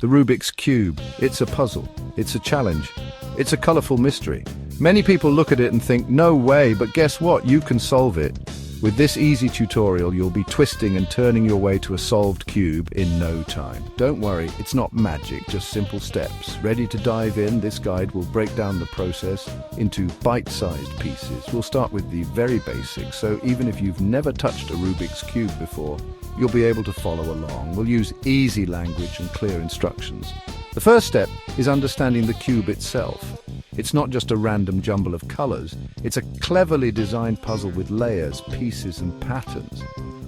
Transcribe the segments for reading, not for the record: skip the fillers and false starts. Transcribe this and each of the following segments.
The Rubik's Cube. It's a puzzle. It's a challenge. It's a colorful mystery. Many people look at it and think, no way, but guess what? You can solve it. With this easy tutorial, you'll be twisting and turning your way to a solved cube in no time. Don't worry, it's not magic, just simple steps. Ready to dive in? This guide will break down the process into bite-sized pieces. We'll start with the very basics, so even if you've never touched a Rubik's Cube before, you'll be able to follow along. We'll use easy language and clear instructions. The first step is understanding the cube itself. It's not just a random jumble of colors. It's a cleverly designed puzzle with layers, pieces, and patterns.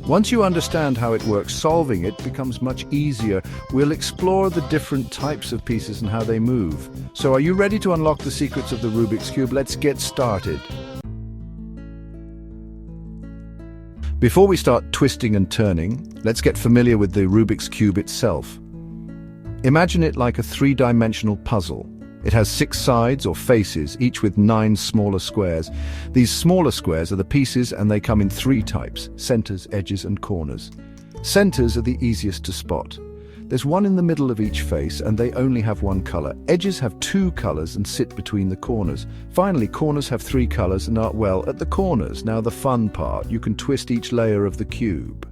Once you understand how it works, solving it becomes much easier. We'll explore the different types of pieces and how they move. So are you ready to unlock the secrets of the Rubik's Cube? Let's get started. Before we start twisting and turning, let's get familiar with the Rubik's Cube itself. Imagine it like a three-dimensional puzzle. It has 6 sides or faces, each with 9 smaller squares. These smaller squares are the pieces, and they come in 3 types: centers, edges, and corners. Centers are the easiest to spot. There's one in the middle of each face, and they only have 1 color. Edges have 2 colors and sit between the corners. Finally, corners have 3 colors and are, well, at the corners. Now the fun part, you can twist each layer of the cube.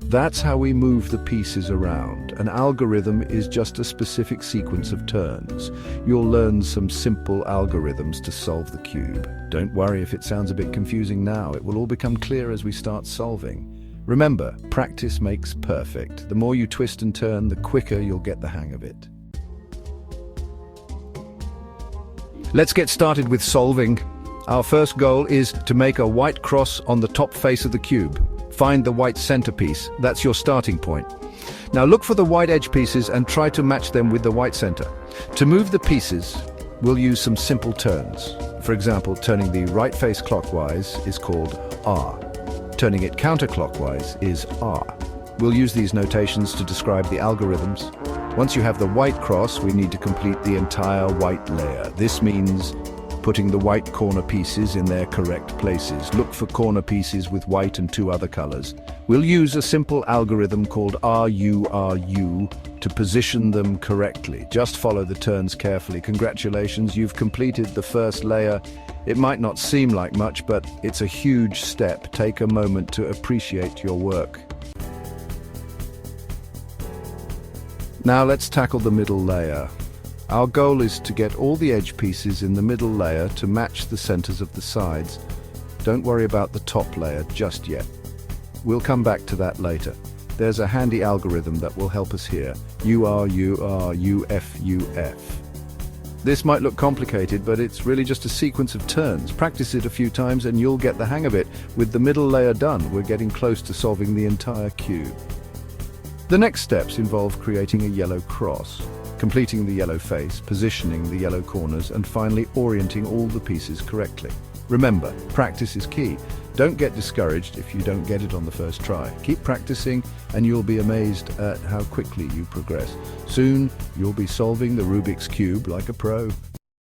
That's how we move the pieces around. An algorithm is just a specific sequence of turns. You'll learn some simple algorithms to solve the cube. Don't worry if it sounds a bit confusing now. It will all become clear as we start solving. Remember, practice makes perfect. The more you twist and turn, the quicker you'll get the hang of it. Let's get started with solving. Our first goal is to make a white cross on the top face of the cube. Find the white centerpiece. That's your starting point. Now look for the white edge pieces and try to match them with the white center. To move the pieces, we'll use some simple turns. For example, turning the right face clockwise is called R. Turning it counterclockwise is R. We'll use these notations to describe the algorithms. Once you have the white cross, we need to complete the entire white layer. This means putting the white corner pieces in their correct places. Look for corner pieces with white and 2 other colors. We'll use a simple algorithm called RU to position them correctly. Just follow the turns carefully. Congratulations, you've completed the first layer. It might not seem like much, but it's a huge step. Take a moment to appreciate your work. Now let's tackle the middle layer. Our goal is to get all the edge pieces in the middle layer to match the centers of the sides. Don't worry about the top layer just yet. We'll come back to that later. There's a handy algorithm that will help us here. UF. This might look complicated, but it's really just a sequence of turns. Practice it a few times and you'll get the hang of it. With the middle layer done, we're getting close to solving the entire cube. The next steps involve creating a yellow cross, completing the yellow face, positioning the yellow corners, and finally orienting all the pieces correctly. Remember, practice is key. Don't get discouraged if you don't get it on the first try. Keep practicing and you'll be amazed at how quickly you progress. Soon, you'll be solving the Rubik's Cube like a pro.